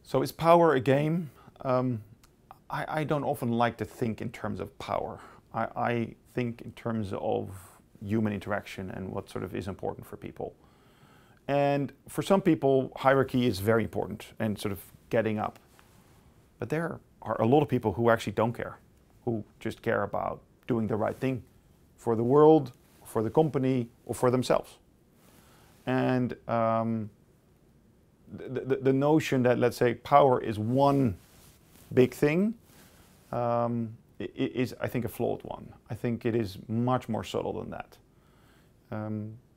So is power a game? I don't often like to think in terms of power. I think in terms of human interaction and what sort of is important for people. And for some people, hierarchy is very important and sort of getting up. But there are a lot of people who actually don't care, who just care about doing the right thing for the world, for the company, or for themselves. And the notion that, let's say, power is one big thing is, I think, a flawed one. I think it is much more subtle than that.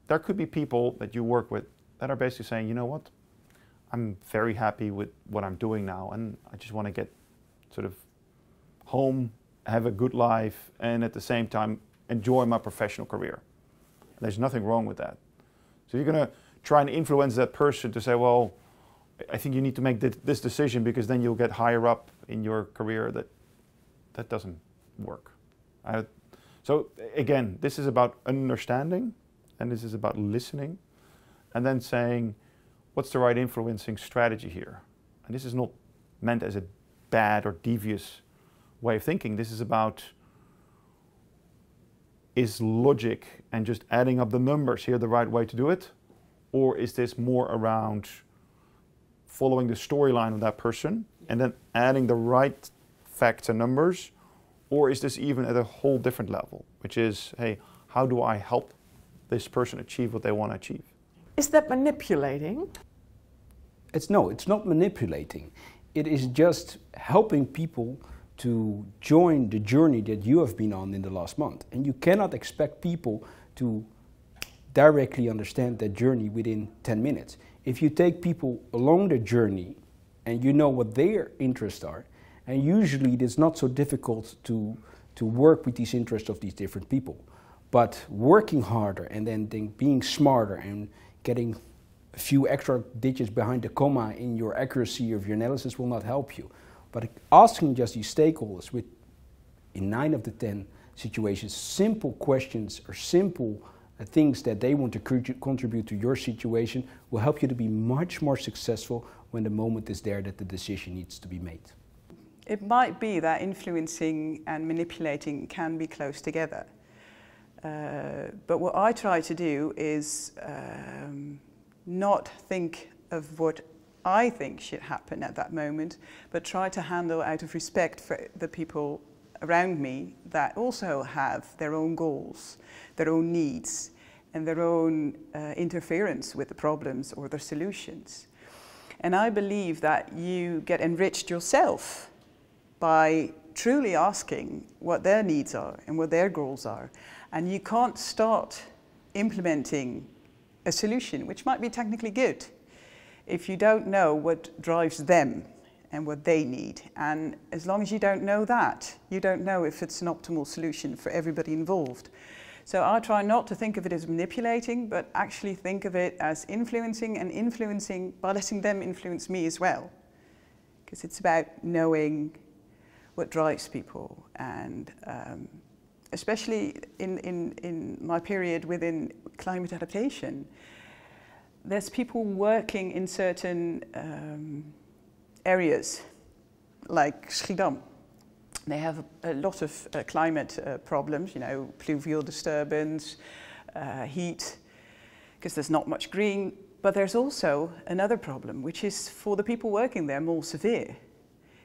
There could be people that you work with that are basically saying, you know what, I'm very happy with what I'm doing now, and I just want to get sort of home, have a good life, and at the same time enjoy my professional career. There's nothing wrong with that. So you're going to try and influence that person to say, well, I think you need to make this decision because then you'll get higher up in your career. That doesn't work. So again, this is about understanding, and this is about listening, and then saying, what's the right influencing strategy here? And this is not meant as a bad or devious way of thinking. This is about, is logic and just adding up the numbers here the right way to do it? Or is this more around following the storyline of that person and then adding the right facts and numbers? Or is this even at a whole different level, which is, hey, how do I help this person achieve what they want to achieve? Is that manipulating? It's not manipulating. It is just helping people to join the journey that you have been on in the last month. And you cannot expect people to directly understand that journey within 10 minutes. If you take people along the journey and you know what their interests are, and usually it is not so difficult to work with these interests of these different people. But working harder and then being smarter and getting a few extra digits behind the comma in your accuracy of your analysis will not help you. But asking just these stakeholders with, in 9 of the 10 situations, simple questions or simple things that they want to contribute to your situation will help you to be much more successful when the moment is there that the decision needs to be made. It might be that influencing and manipulating can be close together. But what I try to do is not think of what I think should happen at that moment, but try to handle out of respect for the people around me that also have their own goals, their own needs, and their own interference with the problems or the solutions. And I believe that you get enriched yourself by truly asking what their needs are and what their goals are. And you can't start implementing a solution, which might be technically good, if you don't know what drives them and what they need. And as long as you don't know that, you don't know if it's an optimal solution for everybody involved. So I try not to think of it as manipulating, but actually think of it as influencing, and influencing by letting them influence me as well. Because it's about knowing what drives people, and especially in my period within climate adaptation, there's people working in certain areas, like Schiedam. They have a lot of climate problems, you know, pluvial disturbance, heat, because there's not much green. But there's also another problem, which is for the people working there more severe,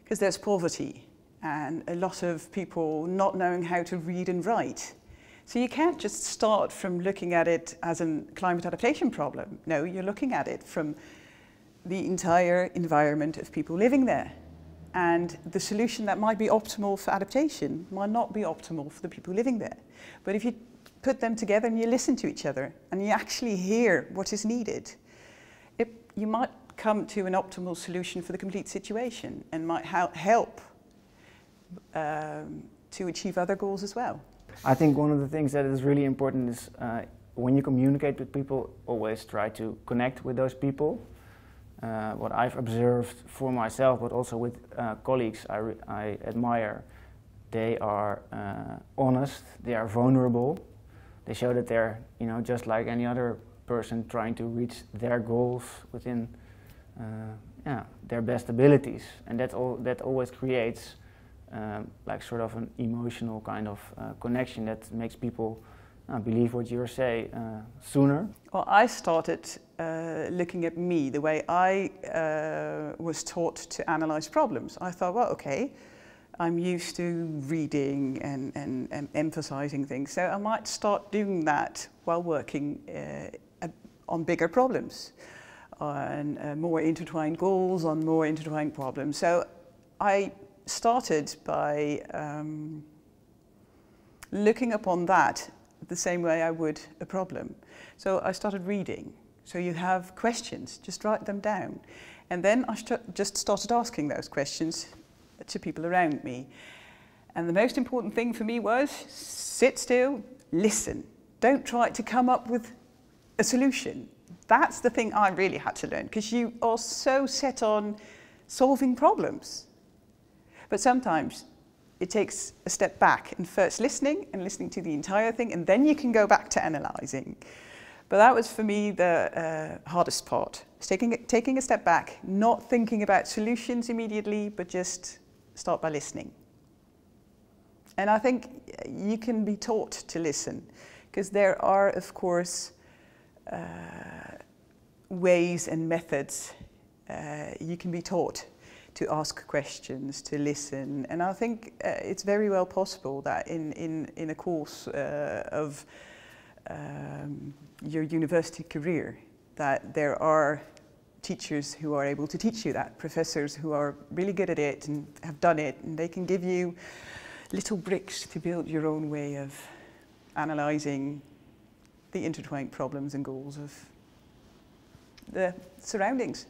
because there's poverty and a lot of people not knowing how to read and write. So you can't just start from looking at it as a climate adaptation problem. No, you're looking at it from the entire environment of people living there. And the solution that might be optimal for adaptation might not be optimal for the people living there. But if you put them together and you listen to each other and you actually hear what is needed, you might come to an optimal solution for the complete situation and might help to achieve other goals as well. I think one of the things that is really important is when you communicate with people, always try to connect with those people. What I've observed for myself, but also with colleagues I admire, they are honest, they are vulnerable, they show that they're, you know, just like any other person trying to reach their goals within their best abilities, and that always creates like sort of an emotional kind of connection that makes people believe what you say sooner. Well, I started looking at me, the way I was taught to analyze problems. I thought, well, okay, I'm used to reading and emphasizing things, so I might start doing that while working on bigger problems, on more intertwined goals, on more intertwined problems. So I started by looking upon that the same way I would a problem. So I started reading. So you have questions, just write them down. And then I just started asking those questions to people around me. And the most important thing for me was sit still, listen. Don't try to come up with a solution. That's the thing I really had to learn, because you are so set on solving problems. But sometimes it takes a step back and first listening and listening to the entire thing, and then you can go back to analyzing. But that was for me the hardest part, taking a step back, not thinking about solutions immediately, but just start by listening. And I think you can be taught to listen, because there are, of course, ways and methods you can be taught to ask questions, to listen. And I think it's very well possible that in a course of your university career, that there are teachers who are able to teach you that, professors who are really good at it and have done it, and they can give you little bricks to build your own way of analyzing the intertwined problems and goals of the surroundings.